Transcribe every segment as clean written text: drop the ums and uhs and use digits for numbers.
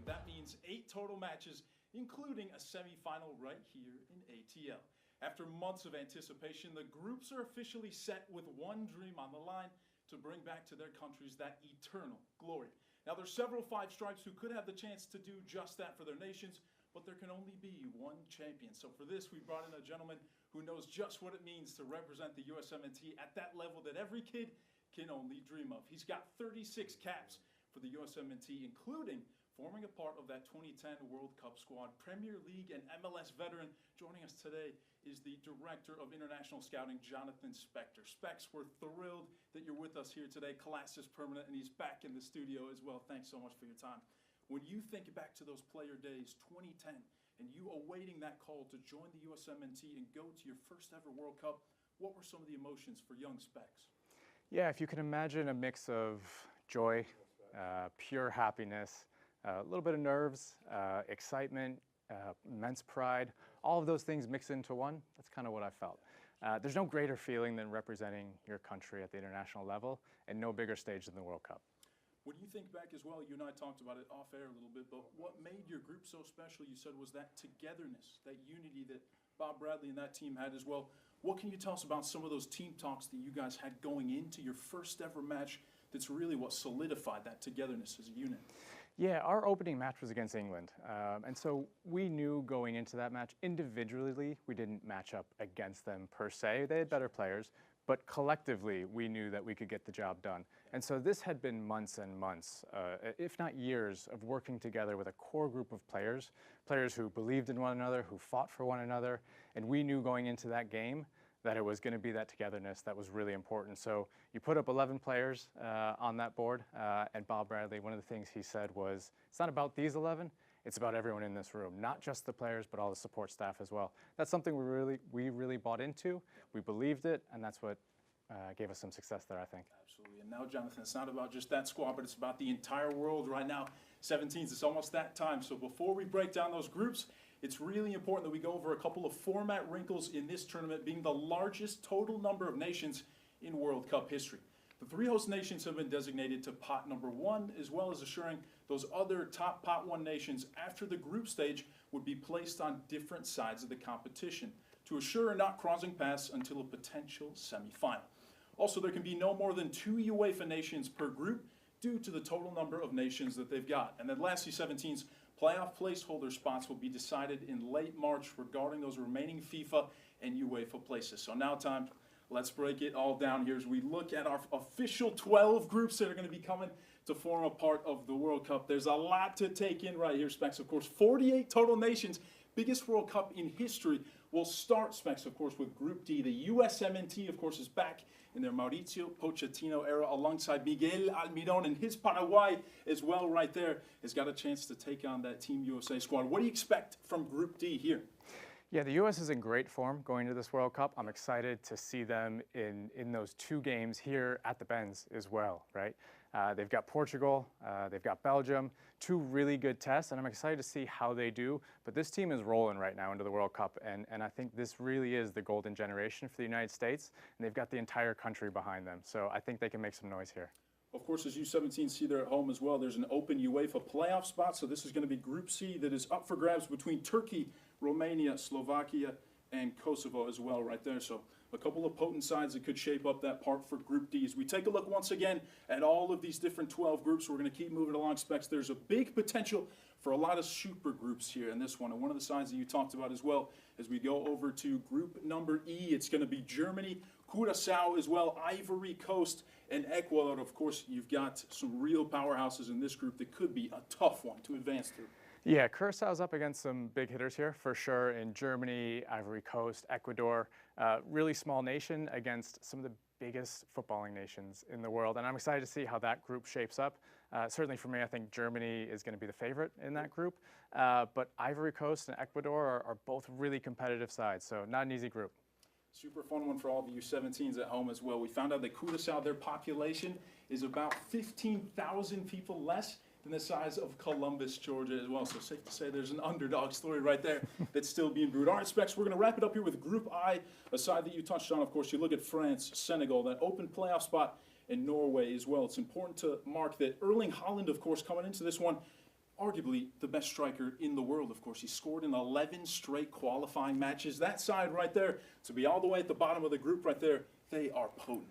That means 8 total matches, including a semifinal right here in ATL. After months of anticipation, the groups are officially set with one dream on the line to bring back to their countries that eternal glory. Now, there's several Five Stripes who could have the chance to do just that for their nations, but there can only be one champion. So for this, we brought in a gentleman who knows just what it means to represent the USMNT at that level that every kid can only dream of. He's got 36 caps for the USMNT, including forming a part of that 2010 World Cup squad. Premier League and MLS veteran. Joining us today is the Director of International Scouting, Jonathan Spector. Specs, we're thrilled that you're with us here today. Class is permanent, and he's back in the studio as well. Thanks so much for your time. When you think back to those player days, 2010, and you awaiting that call to join the USMNT and go to your first ever World Cup, what were some of the emotions for young Specs? Yeah, if you can imagine a mix of joy, pure happiness, a little bit of nerves, excitement, immense pride, all of those things mixed into one. That's kind of what I felt. There's no greater feeling than representing your country at the international level, and no bigger stage than the World Cup. When you think back as well, you and I talked about it off air a little bit, but what made your group so special, you said, was that togetherness, that unity that Bob Bradley and that team had as well. What can you tell us about some of those team talks that you guys had going into your first ever match that's really what solidified that togetherness as a unit? Yeah, our opening match was against England. And so we knew going into that match, individually, we didn't match up against them per se. They had better players, but collectively, we knew that we could get the job done. And so this had been months and months, if not years, of working together with a core group of players, players who believed in one another, who fought for one another. And we knew going into that game that it was going to be that togetherness that was really important. So you put up 11 players on that board, and Bob Bradley, one of the things he said was, it's not about these 11, it's about everyone in this room, not just the players, but all the support staff as well. That's something we really bought into, we believed it, and that's what gave us some success there, I think. Absolutely, and now, Jonathan, it's not about just that squad, but it's about the entire world right now. 17s, it's almost that time. So before we break down those groups, it's really important that we go over a couple of format wrinkles in this tournament, being the largest total number of nations in World Cup history. The 3 host nations have been designated to pot number 1, as well as assuring those other top pot 1 nations after the group stage would be placed on different sides of the competition to assure not crossing paths until a potential semifinal. Also, there can be no more than 2 UEFA nations per group due to the total number of nations that they've got. And then lastly, 17's playoff placeholder spots will be decided in late March regarding those remaining FIFA and UEFA places. So now time, Let's break it all down here as we look at our official 12 groups that are going to be coming to form a part of the World Cup. There's a lot to take in right here, Specs. Of course, 48 total nations, biggest World Cup in history. We'll start, Specs, of course, with Group D. The USMNT, of course, is back in their Mauricio Pochettino era alongside Miguel Almiron, and his Paraguay as well right there has got a chance to take on that Team USA squad. What do you expect from Group D here? Yeah, the U.S. is in great form going into this World Cup. I'm excited to see them in those two games here at the Benz as well, right? They've got Portugal, they've got Belgium, two really good tests, and I'm excited to see how they do. But this team is rolling right now into the World Cup, and I think this really is the golden generation for the United States, and they've got the entire country behind them. So I think they can make some noise here. Of course, as U17 see there at home as well, there's an open UEFA playoff spot, so this is going to be Group C that is up for grabs between Turkey, Romania, Slovakia, and Kosovo as well right there. So a couple of potent sides that could shape up that part for Group D. As we take a look once again at all of these different 12 groups, we're going to keep moving along, Specs. There's a big potential for a lot of super groups here in this one. And one of the sides that you talked about as well, as we go over to Group number E, it's going to be Germany, Curacao as well, Ivory Coast, and Ecuador. Of course, you've got some real powerhouses in this group that could be a tough one to advance through. Yeah, Curaçao's up against some big hitters here for sure in Germany, Ivory Coast, Ecuador. Really small nation against some of the biggest footballing nations in the world. And I'm excited to see how that group shapes up. Certainly for me, I think Germany is going to be the favorite in that group. But Ivory Coast and Ecuador are both really competitive sides, so not an easy group. Super fun one for all the U17s at home as well. We found out that Curaçao, their population is about 15,000 people less than the size of Columbus, Georgia as well. So safe to say there's an underdog story right there that's still being brewed. All right, Specs, we're going to wrap it up here with Group I, a side that you touched on. Of course, you look at France, Senegal, that open playoff spot, and Norway as well. It's important to mark that Erling Haaland, of course, coming into this one, arguably the best striker in the world, of course. He scored in 11 straight qualifying matches. That side right there, to be all the way at the bottom of the group right there, they are potent.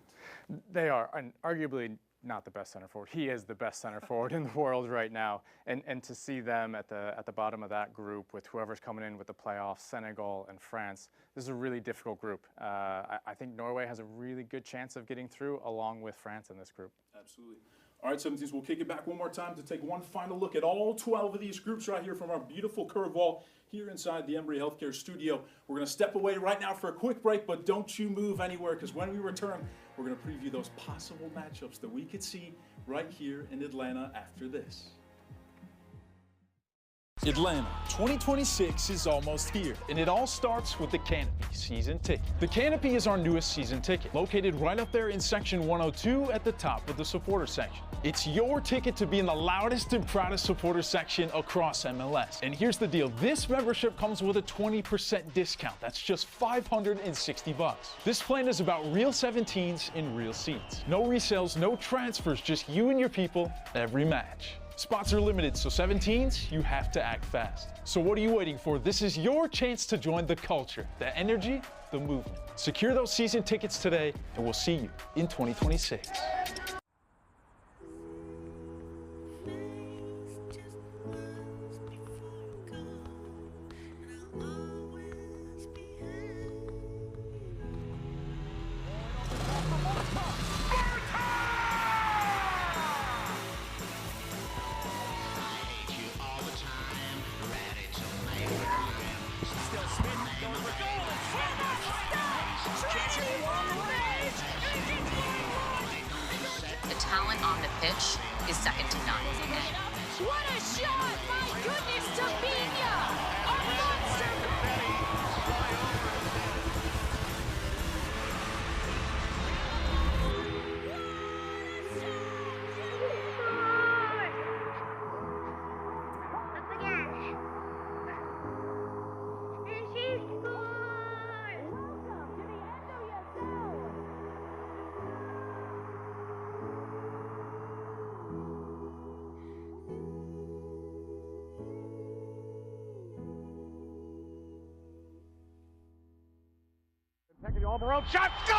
They are, and arguably not the best center forward. He is the best center forward in the world right now. And to see them at the bottom of that group with whoever's coming in with the playoffs, Senegal and France, this is a really difficult group. I think Norway has a really good chance of getting through along with France in this group. Absolutely. All right, 17s, we'll kick it back one more time to take one final look at all 12 of these groups right here from our beautiful curve wall here inside the Embry Healthcare studio. We're going to step away right now for a quick break, but don't you move anywhere, because when we return, we're going to preview those possible matchups that we could see right here in Atlanta after this. Atlanta 2026 is almost here, and it all starts with the Canopy season ticket. The Canopy is our newest season ticket, located right up there in section 102 at the top of the supporter section. It's your ticket to be in the loudest and proudest supporter section across MLS. And here's the deal, this membership comes with a 20% discount. That's just $560. This plan is about real 17s in real seats. No resales, no transfers, just you and your people every match. Spots are limited, so 17s, you have to act fast. So what are you waiting for? This is your chance to join the culture, the energy, the movement. Secure those season tickets today, and we'll see you in 2026. Talent on the pitch is second to none. What a shot! My goodness, Tabinia! A monster Taking the Almiron shot, goal!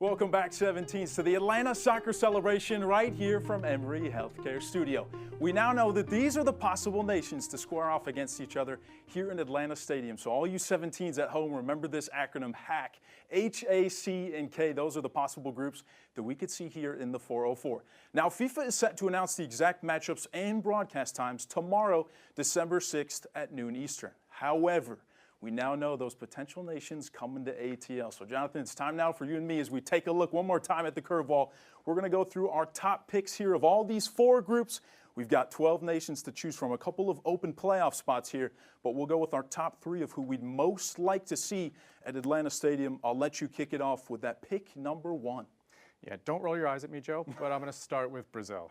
Welcome back, 17s, to the Atlanta Soccer Celebration right here from Embry Healthcare Studio. We now know that these are the possible nations to square off against each other here in Atlanta Stadium. So all you 17s at home, remember this acronym HAC, H-A-C and K. Those are the possible groups that we could see here in the 404. Now, FIFA is set to announce the exact matchups and broadcast times tomorrow, December 6th at noon Eastern. However, we now know those potential nations coming to ATL. So, Jonathan, it's time now for you and me as we take a look one more time at the curveball. We're going to go through our top picks here of all these 4 groups. We've got 12 nations to choose from, a couple of open playoff spots here, but we'll go with our top 3 of who we'd most like to see at Atlanta Stadium. I'll let you kick it off with that pick number 1. Yeah, don't roll your eyes at me, Joe, but I'm going to start with Brazil.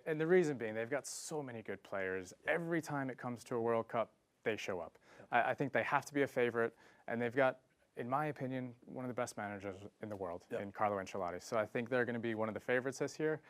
And the reason being, they've got so many good players. Every time it comes to a World Cup, they show up. I think they have to be a favorite, and they've got, in my opinion, one of the best managers in the world in Carlo Ancelotti. So I think they're going to be one of the favorites this year.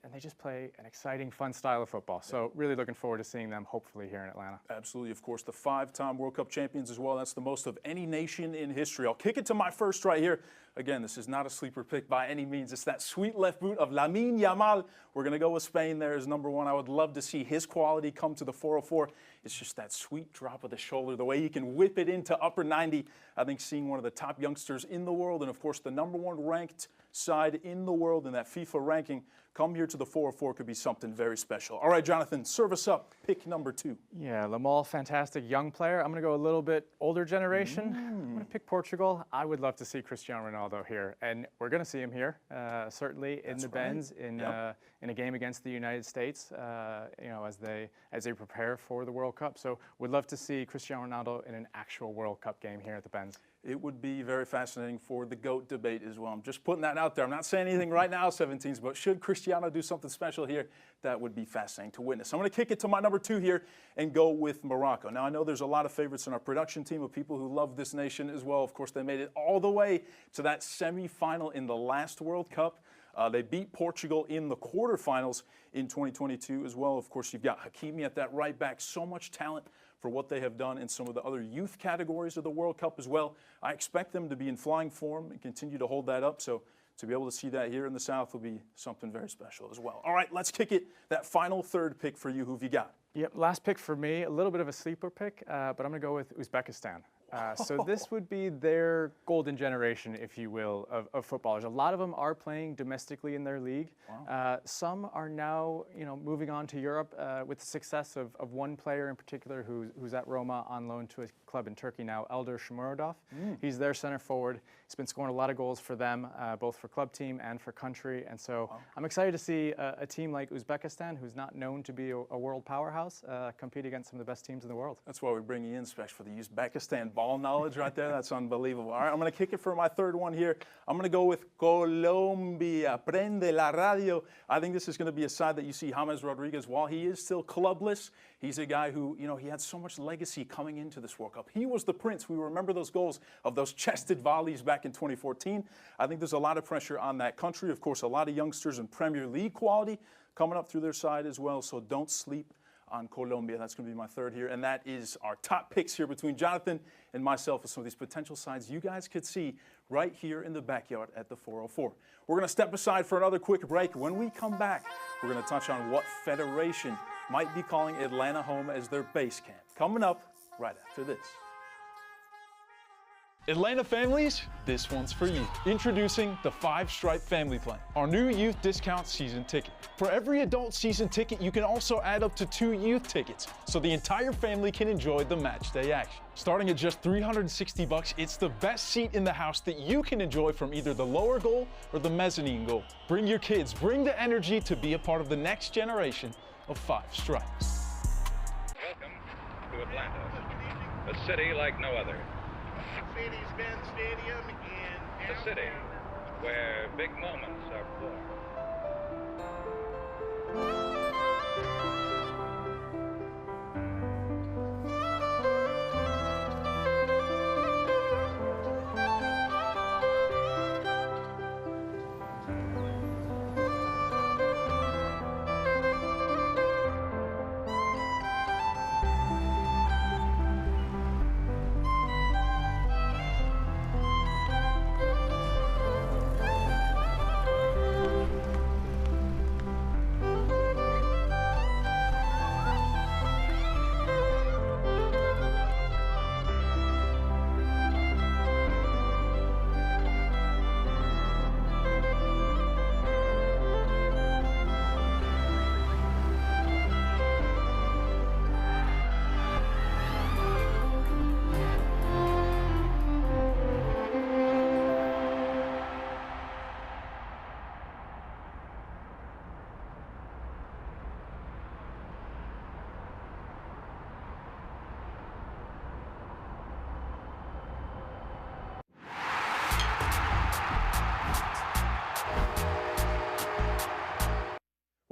And they just play an exciting, fun style of football. So really looking forward to seeing them, hopefully, here in Atlanta. Absolutely. Of course, the 5-time World Cup champions as well. That's the most of any nation in history. I'll kick it to my first right here. Again, this is not a sleeper pick by any means. It's that sweet left boot of Lamine Yamal. We're going to go with Spain there as number 1. I would love to see his quality come to the 404. It's just that sweet drop of the shoulder, the way he can whip it into upper 90. I think seeing one of the top youngsters in the world and, of course, the number 1 ranked side in the world in that FIFA ranking come here to the 404 could be something very special. All right, Jonathan, serve us up. Pick number 2. Yeah, Lamal, fantastic young player. I'm going to go a little bit older generation. I'm going to pick Portugal. I would love to see Cristiano Ronaldo here, and we're going to see him here, certainly in the Benz in a game against the United States. You know, as they prepare for the World Cup. So we'd love to see Cristiano Ronaldo in an actual World Cup game here at the Benz. It would be very fascinating for the GOAT debate as well. I'm just putting that out there. I'm not saying anything right now, 17s, but should Cristiano do something special here, that would be fascinating to witness. I'm going to kick it to my number 2 here and go with Morocco. Now, I know there's a lot of favorites in our production team of people who love this nation as well. Of course, they made it all the way to that semifinal in the last World Cup. They beat Portugal in the quarterfinals in 2022 as well. Of course, you've got Hakimi at that right back. So much talent for what they have done in some of the other youth categories of the World Cup as well. I expect them to be in flying form and continue to hold that up. So to be able to see that here in the South will be something very special as well. All right, let's kick it. That final 3rd pick for you. Who've you got? Yep, last pick for me, a little bit of a sleeper pick, but I'm going to go with Uzbekistan. So this would be their golden generation, if you will, of footballers. A lot of them are playing domestically in their league. Wow. Some are now, moving on to Europe with the success of one player in particular who's at Roma on loan to a club in Turkey now, Eldar Shomurodov. He's their center forward. He's been scoring a lot of goals for them, both for club team and for country. And so I'm excited to see a team like Uzbekistan, who's not known to be a world powerhouse, compete against some of the best teams in the world. That's why we bring you in, Spesh, for the Uzbekistan ball knowledge right there. That's unbelievable. All right, I'm going to kick it for my 3rd one here. I'm going to go with Colombia. Prende la radio. I think this is going to be a side that you see James Rodriguez. While he is still clubless, he's a guy who, he had so much legacy coming into this World Cup. He was the prince. We remember those goals of those chested volleys back in 2014. I think there's a lot of pressure on that country. Of course, a lot of youngsters in Premier League quality coming up through their side as well. So don't sleep on Colombia. That's going to be my 3rd here. And that is our top picks here between Jonathan and myself of some of these potential sides you guys could see right here in the backyard at the 404. We're going to step aside for another quick break. When we come back, we're going to touch on what federation might be calling Atlanta home as their base camp. Coming up right after this. Atlanta families, this one's for you. Introducing the 5-Stripe Family Plan, our new youth discount season ticket. For every adult season ticket, you can also add up to 2 youth tickets, so the entire family can enjoy the match day action. Starting at just $360, it's the best seat in the house that you can enjoy from either the lower goal or the mezzanine goal. Bring your kids, bring the energy to be a part of the next generation of 5 Stripes. Welcome to Atlanta, a city like no other. Mercedes-Benz Stadium in A city where big moments are born.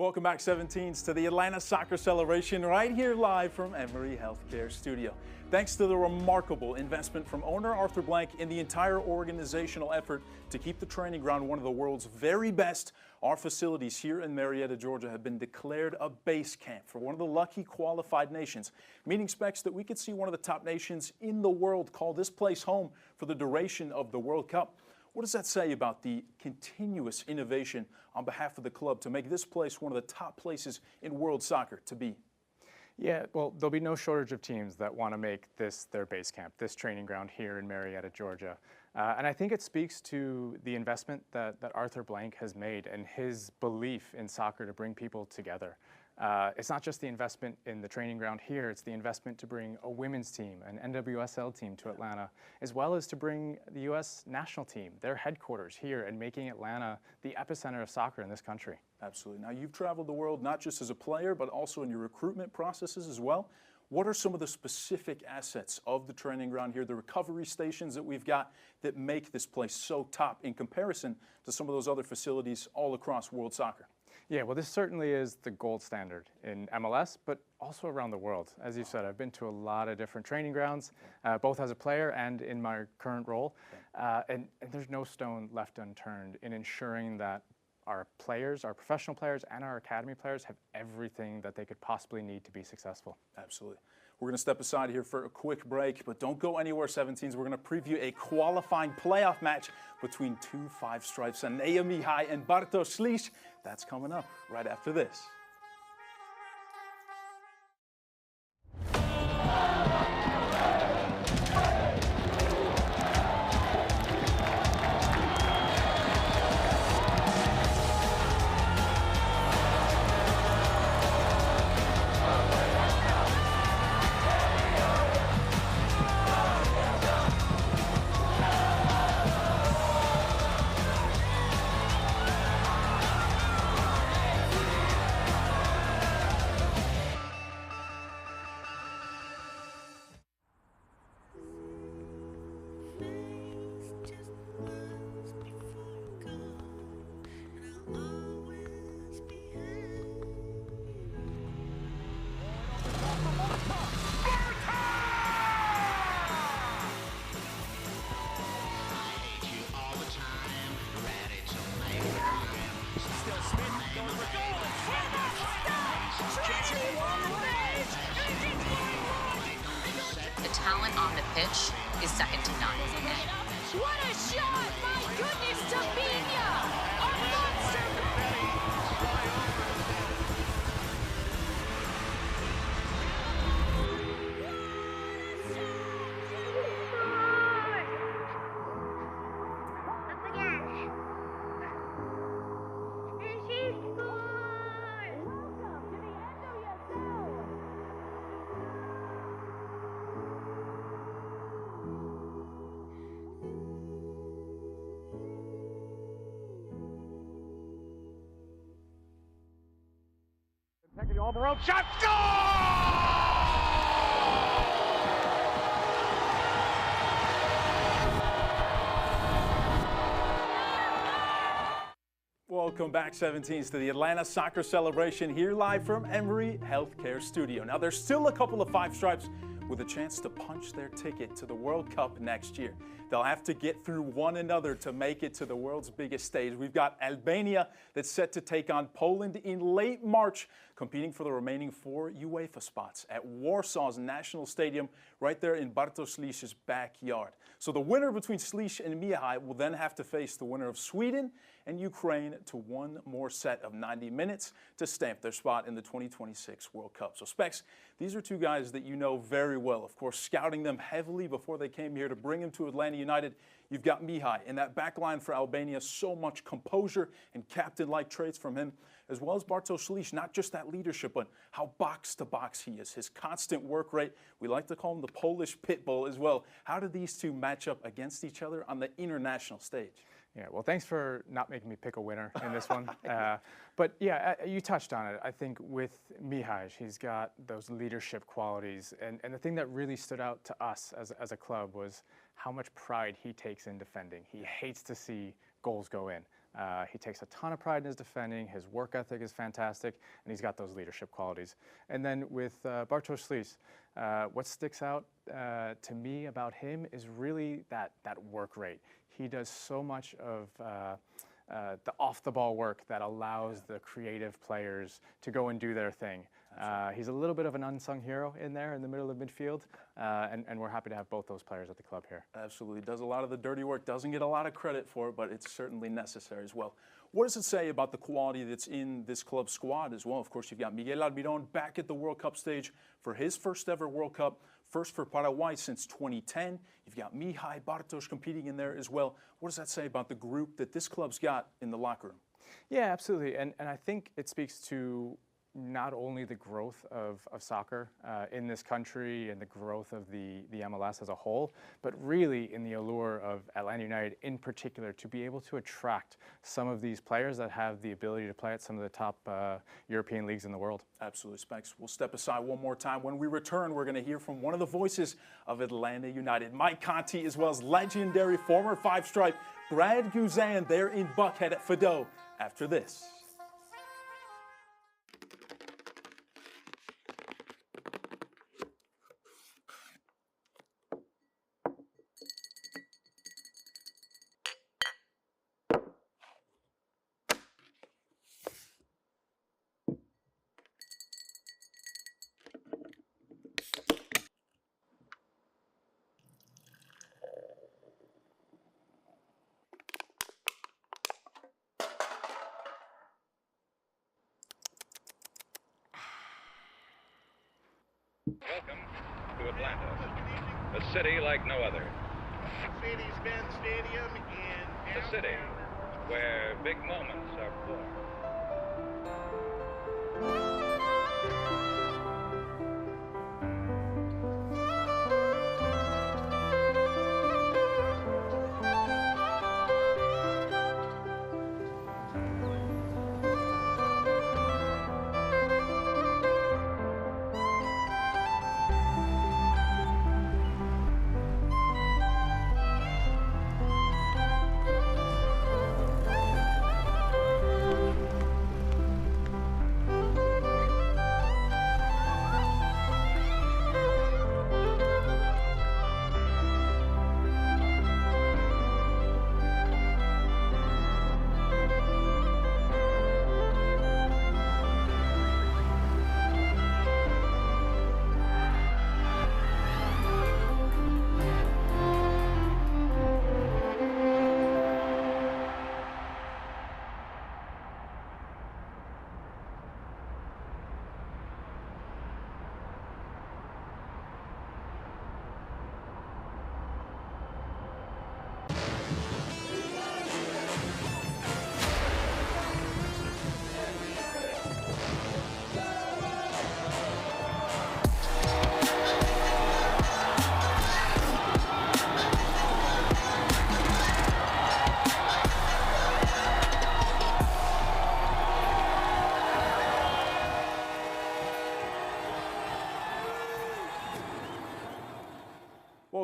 Welcome back, 17s, to the Atlanta Soccer Celebration right here live from Emory Healthcare Studio. Thanks to the remarkable investment from owner Arthur Blank and the entire organizational effort to keep the training ground one of the world's very best, our facilities here in Marietta, Georgia have been declared a base camp for one of the lucky qualified nations, meaning, Specs, that we could see one of the top nations in the world call this place home for the duration of the World Cup. What does that say about the continuous innovation on behalf of the club to make this place one of the top places in world soccer to be? Yeah, well, there'll be no shortage of teams that want to make this their base camp, this training ground here in Marietta, Georgia. And I think it speaks to the investment that Arthur Blank has made and his belief in soccer to bring people together. It's not just the investment in the training ground here, it's the investment to bring a women's team, an NWSL team to Atlanta, as well as to bring the U.S. national team, their headquarters here, and making Atlanta the epicenter of soccer in this country. Absolutely. Now, you've traveled the world not just as a player, but also in your recruitment processes as well. What are some of the specific assets of the training ground here, the recovery stations that we've got that make this place so top in comparison to some of those other facilities all across world soccer? Yeah, well, this certainly is the gold standard in MLS, but also around the world. As you said, I've been to a lot of different training grounds, both as a player and in my current role, and there's no stone left unturned in ensuring that our players, our professional players, and our academy players have everything that they could possibly need to be successful. Absolutely. We're going to step aside here for a quick break, but don't go anywhere, 17s. We're going to preview a qualifying playoff match between two five stripes, Anea Mihai and Bartosz Slisz. That's coming up right after this. The talent on the pitch is second to none. What a shot! My goodness, Tabinia! A monster Up again. And she scores! welcome to the NWSL! Taking the all rope shot. Goal! Welcome back, 17s, to the Atlanta Soccer Celebration here live from Emory Healthcare Studio. Now, there's still a couple of five stripes with a chance to punch their ticket to the World Cup next year. They'll have to get through one another to make it to the world's biggest stage. We've got Albania that's set to take on Poland in late March, competing for the remaining 4 UEFA spots at Warsaw's National Stadium right there in Bartosz Slisz's backyard. So the winner between Slisz and Mihai will then have to face the winner of Sweden and Ukraine to one more set of 90 minutes to stamp their spot in the 2026 World Cup. So, Specs, these are two guys that you know very well, of course, scouting them heavily before they came here to bring them to Atlanta United. You've got Mihai in that back line for Albania, so much composure and captain-like traits from him, as well as Bartosz Slisz, not just that leadership, but how box-to-box he is, his constant work rate. We like to call him the Polish pit bull as well. How do these two match up against each other on the international stage? Yeah, well, thanks for not making me pick a winner in this one. But yeah, you touched on it. I think with Mihai, he's got those leadership qualities. And the thing that really stood out to us as a club was how much pride he takes in defending. He hates to see goals go in. He takes a ton of pride in his defending. His work ethic is fantastic, and he's got those leadership qualities. And then with Bartosz Slis, what sticks out to me about him is really that work rate. He does so much of the off-the-ball work that allows the creative players to go and do their thing. He's a little bit of an unsung hero in there in the middle of midfield, and we're happy to have both those players at the club here. Absolutely. Does a lot of the dirty work, doesn't get a lot of credit for it, but it's certainly necessary as well. What does it say about the quality that's in this club squad as well? Of course, you've got Miguel Almirón back at the World Cup stage for his first ever World Cup, first for Paraguay since 2010. You've got Mihai Bartosz competing in there as well. What does that say about the group that this club's got in the locker room? Yeah, absolutely. And I think it speaks to not only the growth of soccer in this country and the growth of the MLS as a whole, but really in the allure of Atlanta United in particular to be able to attract some of these players that have the ability to play at some of the top European leagues in the world. Absolutely, Specs. We'll step aside one more time. When we return, we're going to hear from one of the voices of Atlanta United, Mike Conti, as well as legendary former five-stripe Brad Guzan there in Buckhead at Fido after this. Welcome to Atlanta, a city like no other. Mercedes-Benz Stadium in A city where big moments are born.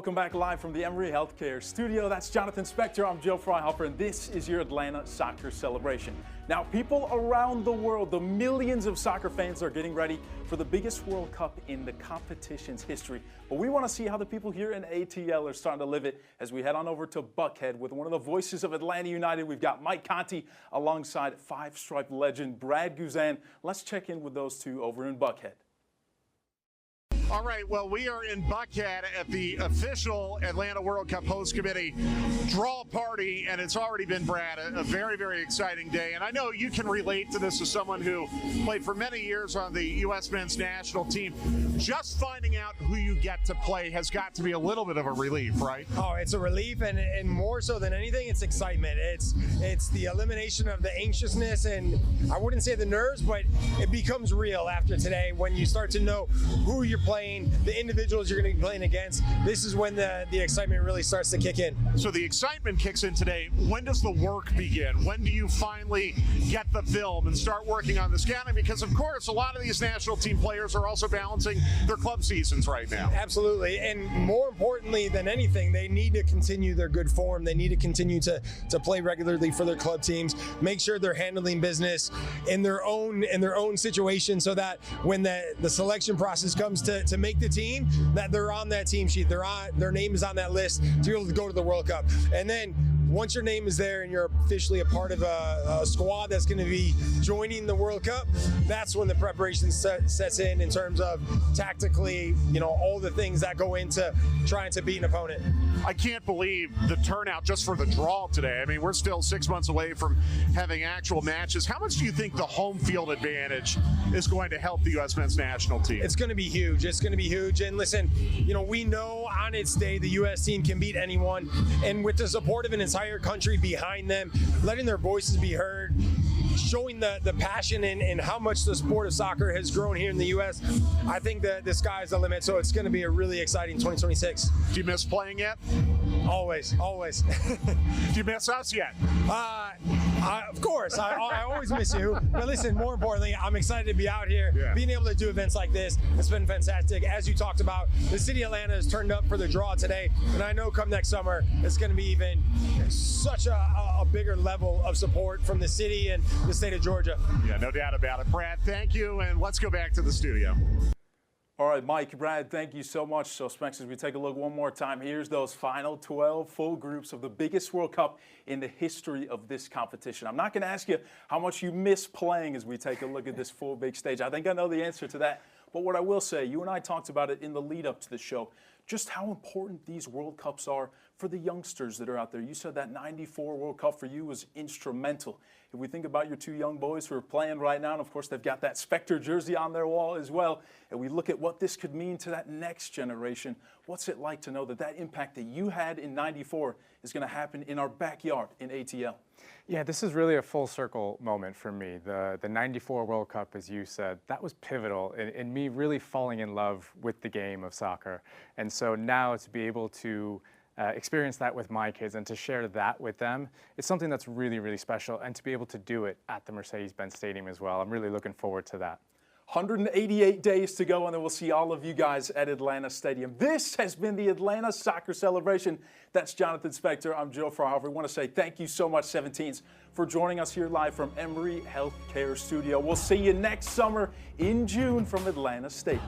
Welcome back live from the Emory Healthcare Studio. That's Jonathan Spector. I'm Joe Freihofer, and this is your Atlanta Soccer Celebration. Now, people around the world, the millions of soccer fans are getting ready for the biggest World Cup in the competition's history. But we want to see how the people here in ATL are starting to live it as we head on over to Buckhead with one of the voices of Atlanta United. We've got Mike Conti alongside five-stripe legend Brad Guzan. Let's check in with those two over in Buckhead. All right, well, we are in Buckhead at the official Atlanta World Cup Host Committee draw party, and it's already been, Brad, a very, very exciting day. And I know you can relate to this as someone who played for many years on the U.S. men's national team. Just finding out who you get to play has got to be a little bit of a relief, right? Oh, it's a relief, and more so than anything, it's excitement. It's the elimination of the anxiousness, and I wouldn't say the nerves, but it becomes real after today when you start to know who you're playing playing, the individuals you're going to be playing against, this is when the excitement really starts to kick in. So the excitement kicks in today. When does the work begin? When do you finally get the film and start working on the scouting? Because, of course, a lot of these national team players are also balancing their club seasons right now. Absolutely. And more importantly than anything, they need to continue their good form. They need to continue to play regularly for their club teams, make sure they're handling business in their own situation, so that when the selection process comes to make the team, that they're on that team sheet. Their name is on that list to be able to go to the World Cup. And then once your name is there and you're officially a part of a squad that's going to be joining the World Cup, that's when the preparation sets in terms of tactically, all the things that go into trying to beat an opponent. I can't believe the turnout just for the draw today. I mean, we're still 6 months away from having actual matches. How much do you think the home field advantage is going to help the U.S. men's national team? It's going to be huge. It's going to be huge. And listen, we know on its day the U.S. team can beat anyone. And with the support of an entire country behind them, letting their voices be heard, showing the passion and how much the sport of soccer has grown here in the U.S., I think that the sky's the limit. So it's going to be a really exciting 2026. Do you miss playing yet? Always. Do you miss us yet? Of course, I always miss you. But listen, more importantly, I'm excited to be out here, being able to do events like this. It's been fantastic. As you talked about, the city of Atlanta has turned up for the draw today, and I know come next summer, it's going to be even such a bigger level of support from the city and the state of Georgia. Yeah, no doubt about it. Brad, thank you, and let's go back to the studio. All right, Mike, Brad, thank you so much. So, Specs, as we take a look one more time, here's those final 12 full groups of the biggest World Cup in the history of this competition. I'm not going to ask you how much you miss playing as we take a look at this full big stage. I think I know the answer to that. But what I will say, you and I talked about it in the lead up to the show, just how important these World Cups are for the youngsters that are out there. You said that 94 World Cup for you was instrumental. If we think about your two young boys who are playing right now, and of course they've got that Spector jersey on their wall as well, and we look at what this could mean to that next generation, what's it like to know that that impact that you had in 94 is going to happen in our backyard in ATL? Yeah, this is really a full circle moment for me. The 94 World Cup, as you said, that was pivotal in me really falling in love with the game of soccer. And so now to be able to experience that with my kids and to share that with them, it's something that's really, really special. And to be able to do it at the Mercedes-Benz Stadium as well, I'm really looking forward to that. 188 days to go, and then we'll see all of you guys at Atlanta Stadium. This has been the Atlanta Soccer Celebration. That's Jonathan Spector. I'm Joe Freihofer. I want to say thank you so much, 17s, for joining us here live from Emory Healthcare Studio. We'll see you next summer in June from Atlanta Stadium.